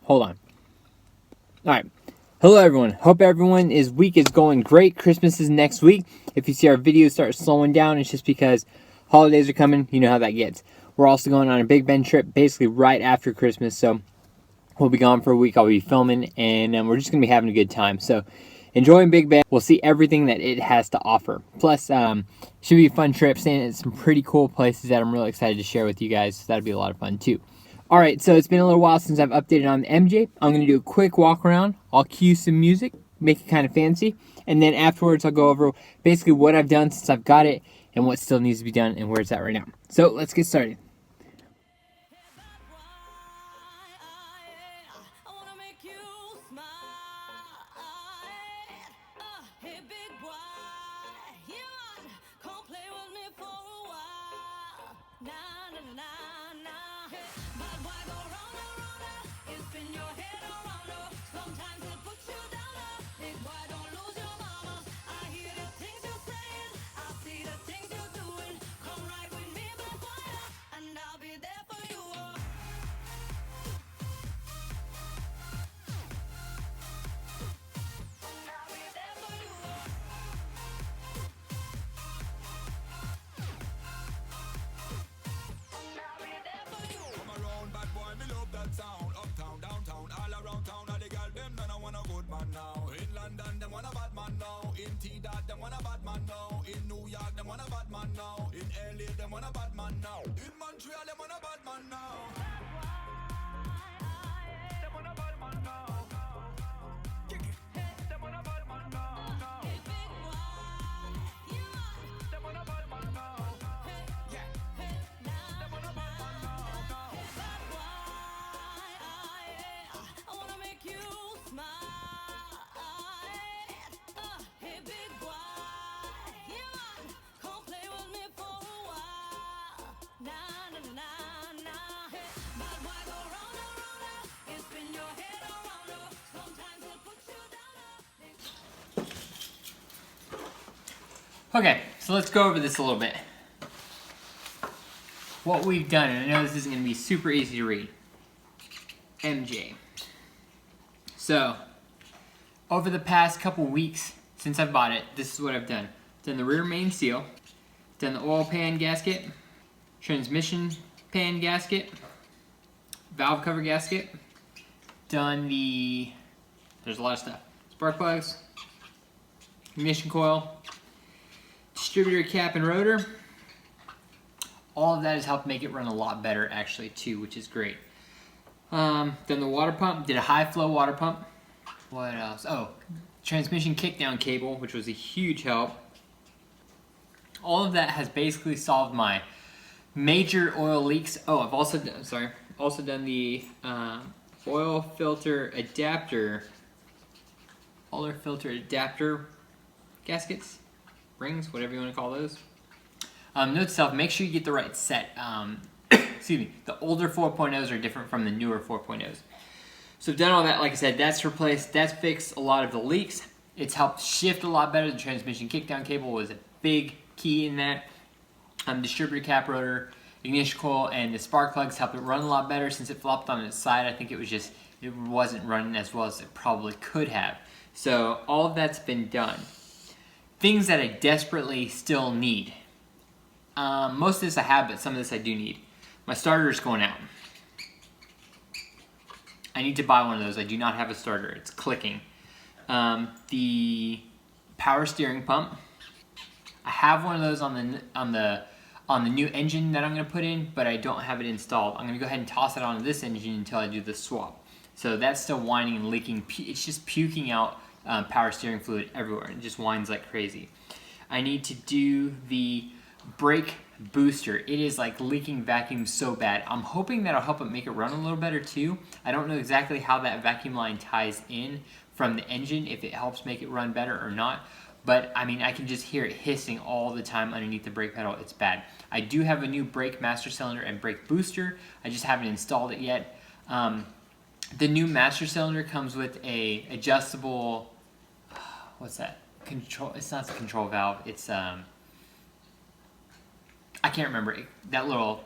Hold on. Alright. Hello everyone. Hope everyone's week is going great. Christmas is next week. If you see our videos start slowing down, it's just because holidays are coming. You know how that gets. We're also going on a Big Bend trip basically right after Christmas. So we'll be gone for a week. I'll be filming and we're just going to be having a good time. So enjoying Big Bend. We'll see everything that it has to offer. Plus, should be a fun trip. Staying at some pretty cool places that I'm really excited to share with you guys. So that'll be a lot of fun too. Alright, so it's been a little while since I've updated on the MJ. I'm going to do a quick walk around. I'll cue some music, make it kind of fancy, and then afterwards I'll go over basically what I've done since I've got it and what still needs to be done and where it's at right now. So let's get started. Okay, so let's go over this a little bit. What we've done, and I know this isn't going to be super easy to read. MJ. So, over the past couple weeks since I bought it, this is what I've done. Done the rear main seal, done the oil pan gasket, transmission pan gasket, valve cover gasket, done the, there's a lot of stuff, spark plugs, ignition coil, distributor cap and rotor. All of that has helped make it run a lot better actually too, which is great. Then the water pump, did a high flow water pump. What else? Oh, transmission kickdown cable, which was a huge help. All of that has basically solved my major oil leaks. Oh, I've also done the oil filter adapter gaskets, rings, whatever you want to call those. Note to self, make sure you get the right set. Excuse me, the older 4.0s are different from the newer 4.0s. So I've done all that, like I said, that's replaced, that's fixed a lot of the leaks. It's helped shift a lot better. The transmission kickdown cable was a big key in that. Distributor cap rotor, ignition coil, and the spark plugs helped it run a lot better since it flopped on its side. I think it wasn't running as well as it probably could have. So all of that's been done. Things that I desperately still need. Most of this I have, but some of this I do need. My starter is going out. I need to buy one of those. I do not have a starter. It's clicking. The power steering pump. I have one of those on the new engine that I'm going to put in, but I don't have it installed. I'm going to go ahead and toss it onto this engine until I do the swap. So that's still whining and leaking. It's just puking out power steering fluid everywhere. It just whines like crazy. I need to do the brake booster. It is like leaking vacuum so bad. I'm hoping that'll help it make it run a little better too. I don't know exactly how that vacuum line ties in from the engine, if it helps make it run better or not. But I mean, I can just hear it hissing all the time underneath the brake pedal. It's bad. I do have a new brake master cylinder and brake booster. I just haven't installed it yet. The new master cylinder comes with a adjustable, what's that? Control. It's not the control valve. It's I can't remember that little.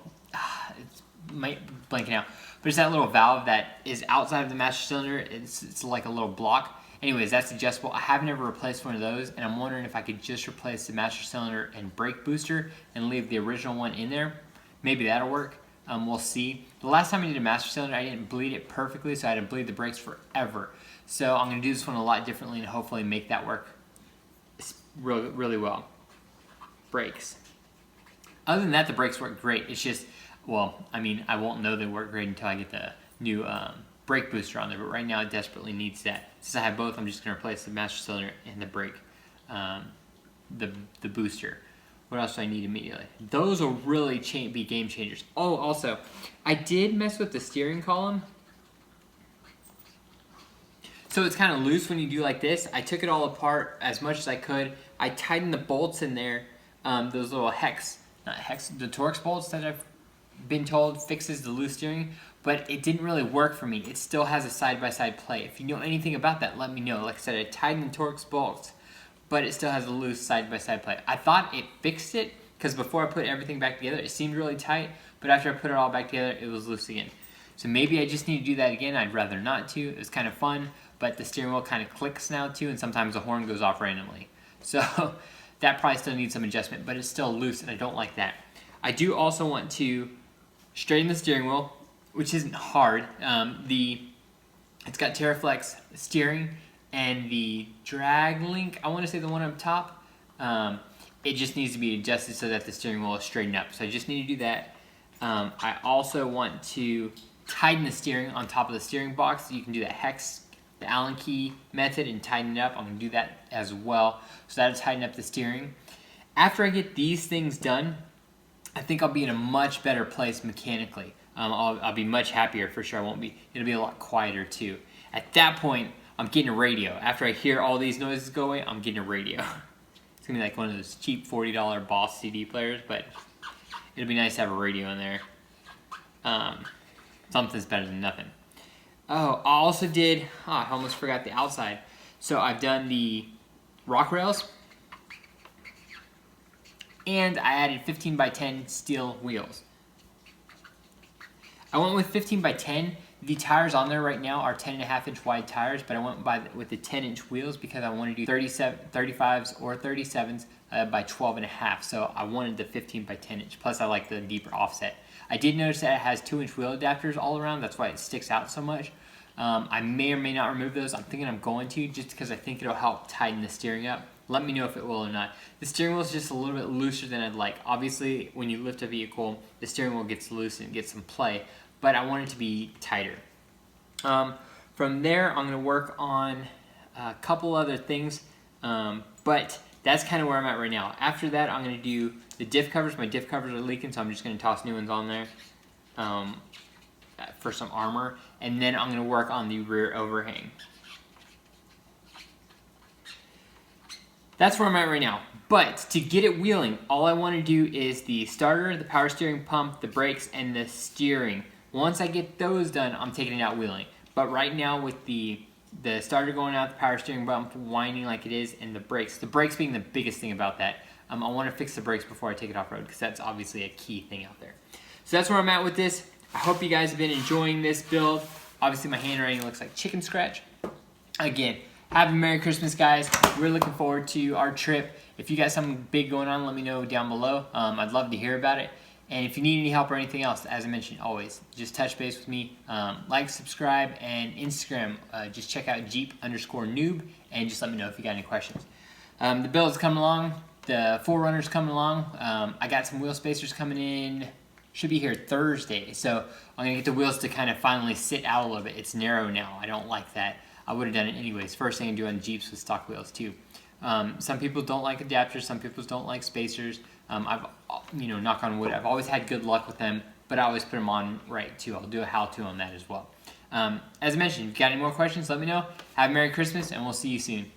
It's blanking out. But it's that little valve that is outside of the master cylinder. It's like a little block. Anyways, that's adjustable. I have never replaced one of those, and I'm wondering if I could just replace the master cylinder and brake booster and leave the original one in there. Maybe that'll work. We'll see. The last time I did a master cylinder, I didn't bleed it perfectly, so I had to bleed the brakes forever. So I'm going to do this one a lot differently and hopefully make that work really, really well. Brakes. Other than that, the brakes work great. It's just, well, I mean, I won't know they work great until I get the new brake booster on there, but right now it desperately needs that. Since I have both, I'm just going to replace the master cylinder and the brake, the booster. What else do I need immediately? Those will really be game changers. Oh, also, I did mess with the steering column. So it's kind of loose when you do like this. I took it all apart as much as I could. I tightened the bolts in there, those little the Torx bolts that I've been told fixes the loose steering, but it didn't really work for me. It still has a side-by-side play. If you know anything about that, let me know. Like I said, I tightened the Torx bolts, but it still has a loose side-by-side play. I thought it fixed it, because before I put everything back together, it seemed really tight, but after I put it all back together, it was loose again. So maybe I just need to do that again. I'd rather not to. It was kind of fun, but the steering wheel kind of clicks now too, and sometimes the horn goes off randomly. So that probably still needs some adjustment, but it's still loose, and I don't like that. I do also want to straighten the steering wheel, which isn't hard. It's got Terraflex steering and the drag link, I want to say the one up top, it just needs to be adjusted so that the steering wheel is straightened up. So I just need to do that. I also want to tighten the steering on top of the steering box. You can do that hex, the Allen key method, and tighten it up. I'm going to do that as well. So that'll tighten up the steering. After I get these things done, I think I'll be in a much better place mechanically. I'll be much happier for sure. It'll be a lot quieter too. At that point, I'm getting a radio. After I hear all these noises go away, I'm getting a radio. It's gonna be like one of those cheap $40 Boss CD players, but it'll be nice to have a radio in there. Something's better than nothing. Oh, I also did, I almost forgot the outside. So I've done the rock rails, and I added 15 by 10 steel wheels. I went with 15 by 10. The tires on there right now are 10.5-inch wide tires, but I went with the 10-inch wheels because I want to do 35s or 37s by 12.5. So I wanted the 15 by 10-inch. Plus, I like the deeper offset. I did notice that it has 2-inch wheel adapters all around. That's why it sticks out so much. I may or may not remove those. I'm thinking I'm going to, just because I think it'll help tighten the steering up. Let me know if it will or not. The steering wheel is just a little bit looser than I'd like. Obviously, when you lift a vehicle, the steering wheel gets loose and gets some play, but I want it to be tighter. From there, I'm going to work on a couple other things, but that's kind of where I'm at right now. After that, I'm going to do the diff covers. My diff covers are leaking, so I'm just going to toss new ones on there for some armor, and then I'm going to work on the rear overhang. That's where I'm at right now. But to get it wheeling, all I want to do is the starter, the power steering pump, the brakes, and the steering. Once I get those done, I'm taking it out wheeling. But right now with the starter going out, the power steering pump whining like it is, and the brakes being the biggest thing about that, I want to fix the brakes before I take it off-road because that's obviously a key thing out there. So that's where I'm at with this. I hope you guys have been enjoying this build. Obviously my handwriting looks like chicken scratch. Again, have a Merry Christmas, guys. We're looking forward to our trip. If you got something big going on, let me know down below. I'd love to hear about it. And if you need any help or anything else, as I mentioned, always, just touch base with me. Like, subscribe, and Instagram. Just check out Jeep_noob, and just let me know if you got any questions. The build's coming along. The 4Runner's coming along. I got some wheel spacers coming in. Should be here Thursday. So I'm going to get the wheels to kind of finally sit out a little bit. It's narrow now. I don't like that. I would have done it anyways. First thing I do on Jeeps with stock wheels too. Some people don't like adapters. Some people don't like spacers. Knock on wood, I've always had good luck with them, but I always put them on right too. I'll do a how-to on that as well. As I mentioned, if you got any more questions, let me know. Have a Merry Christmas, and we'll see you soon.